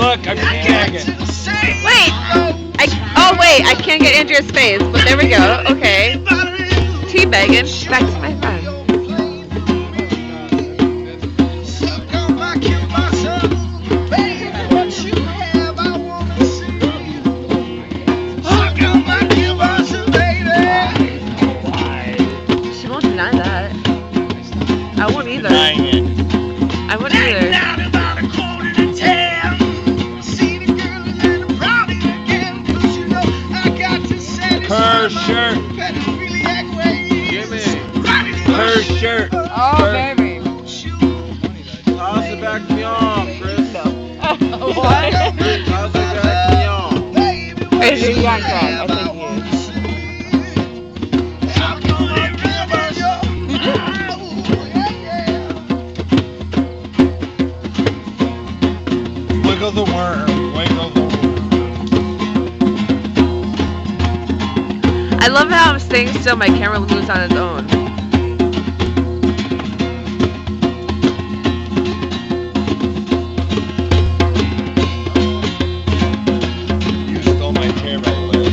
look, I'm gagging. Wait! Wait, I can't get Andrea's face, but there we go. Okay. Teabagging. Back to my friend. She won't deny that. I won't either. I won't either. Her shirt. Jimmy. Her shirt. Oh, baby. How's the back beyond, Chris? What? How's the back beyond? Is he young girl? I think he is. Wiggle the worm. Wiggle the worm. I love how I'm staying still. My camera moves on its own. You stole my chair, by the way.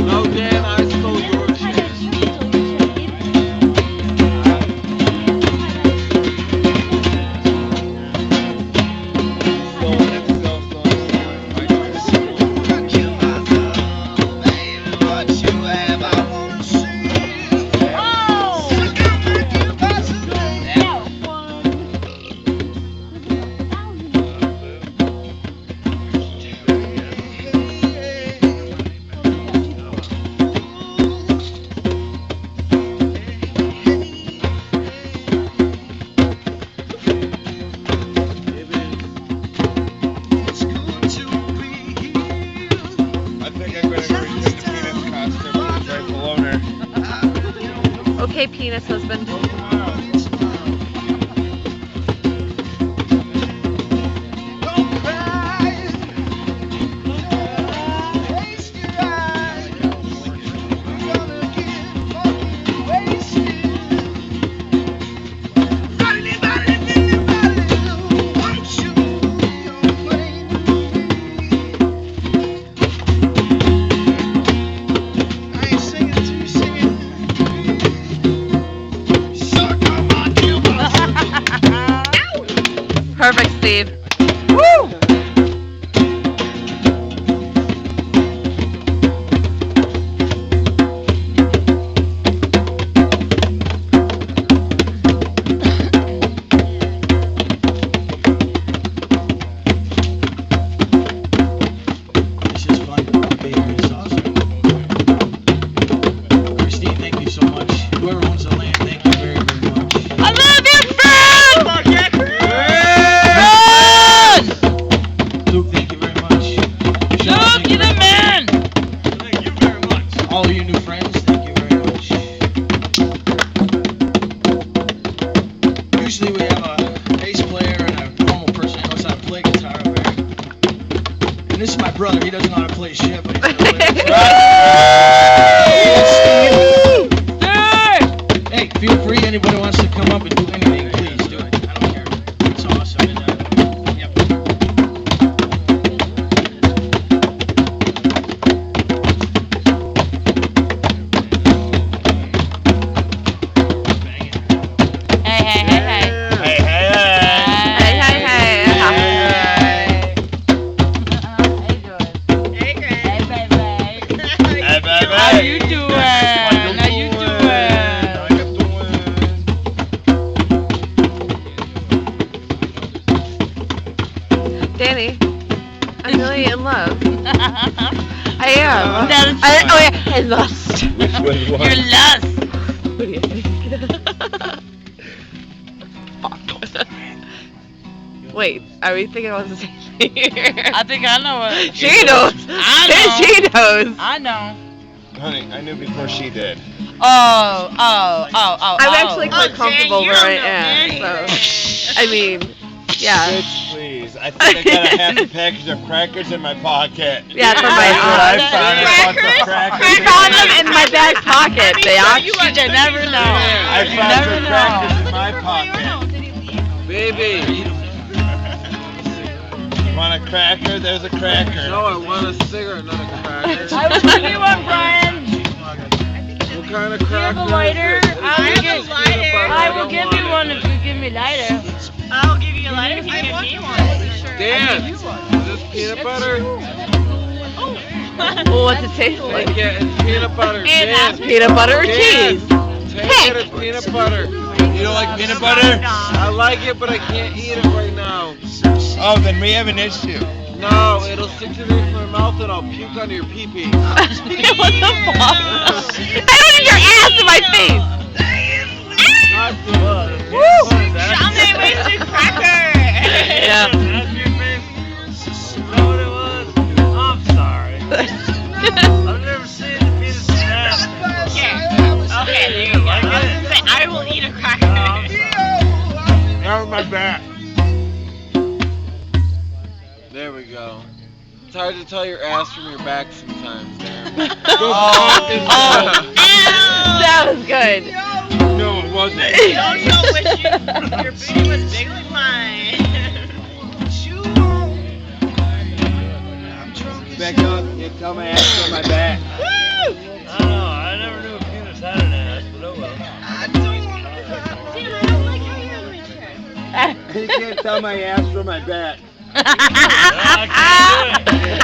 No, Dan, I stole your chair. Okay, penis husband. Perfect, Steve. Woo! This is fun, baby. It's awesome. Christine, thank you so much. Whoever owns the land, thank you very, very much. I love you, friend! Luke, thank you very much. Michelle, Luke, thank you're the man! Thank you very much. All of you new friends, thank you very much. Usually we have a bass player and a normal person who knows how to play guitar up here. And this is my brother. He doesn't know how to play shit, but he's gonna play. Hey, feel free. Anybody who wants to come up and do anything, please do it. I don't care. It's awesome. And, yep. Hey, hey, hey, hey. Hey, hey, hey. Hey, hey, hey. How you doing? Hey, baby. Hey, baby. How you doing? How you doing? Danny, I'm really in love. I am. That's I lust. Which was one? Your lust. What do you think? Wait, are we thinking about the same thing here? I think I know what. She knows. I know. She knows. I know. Honey, I knew before she did. Oh. I'm actually quite comfortable Jay, where I you don't am. know me. So, I mean, yeah. Bitch, please. I think I got a half a package of crackers in my pocket. Yeah, from my I found a bunch of I crackers. found them in my back pocket, bitch. You never know. I You found never some know. crackers in my pocket. Baby. Want a cracker? There's a cracker. No, I want a cigarette, not a cracker. I will give you one, Brian. What kind of Do you have cracker? a lighter? Is it? I will give I will don't give want you it. one if you give me lighter. I'll give you a lighter if you give me one. Dan, is this peanut butter? Well, what's it taste like? Like, yeah, it's peanut butter. Dan, Peanut butter or Dan, cheese? take it, it's peanut butter. You don't like peanut butter? I like it, but I can't eat it right now. Oh, then we have an issue. No, it'll stick to the roof of my mouth and I'll puke on your pee-pee. What the fuck? I don't need your ass in my face. Tell me, wasted cracker. Yeah. I'm sorry. I've never seen the penis snap. Here. Okay, there you go. I was gonna say, I will eat a cracker. Out of my back. There we go. It's hard to tell your ass from your back sometimes, Dan. That was good. No, it wasn't. Don't you wish your booty was big like mine? Back up. You tell my ass on my back. I don't know. I never knew a penis had an ass, but oh well. Damn, I don't like how you're on my chair. You can't tell my ass from my back. I can't do it.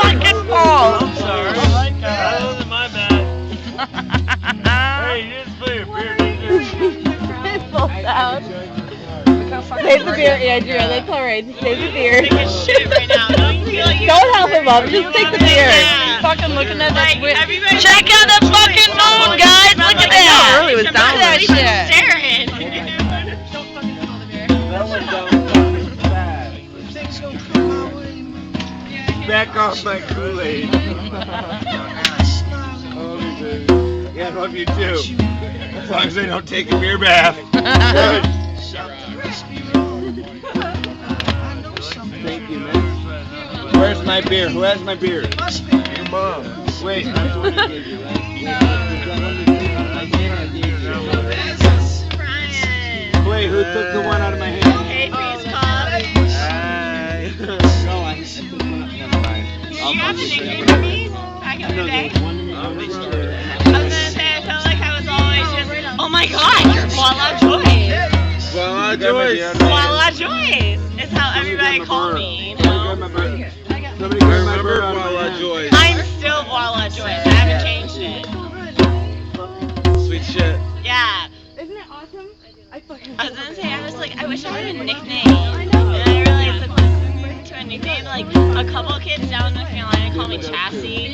Fucking Paul. I'm sorry. That wasn't my bad. Hey, you didn't spill your beer, did you? Save the beer, Andrea. That's alright. Save the beer. Take a shit right now. Don't you feel like Don't help him up. Just take the beer. Fucking looking at Like, that weird. everybody- Check out the fucking moon, guys. Look at that. Early was down Look at that shit. Staring. Don't fucking smell the beer. That was down bad. Back off my Kool-Aid. Yeah, I love you too. As long as I don't take a beer bath. Good. Thank you, man. Where's my beer? Who has my beer? Your mom. Wait, I'm the one who gave you, right? Brian. Wait, who took the one out of my hand? Hey, please come. No, I took one up. Never mind. Did you have a nickname for me back in the day? I was gonna say, I felt like I was always just, oh my god, you're Voila Joyce. Voila, Joyce. Voila Joyce is how everybody called me, you know? Somebody I grab my remember bird out of my Voila hand. Joyce. I'm still Voila Joyce. I haven't changed it. Sweet shit. Yeah. Isn't it awesome? I fucking I was gonna say, I was like, I wish I had a nickname. And I realized that listening to a nickname, like, a couple kids down in North Carolina call me Chassis.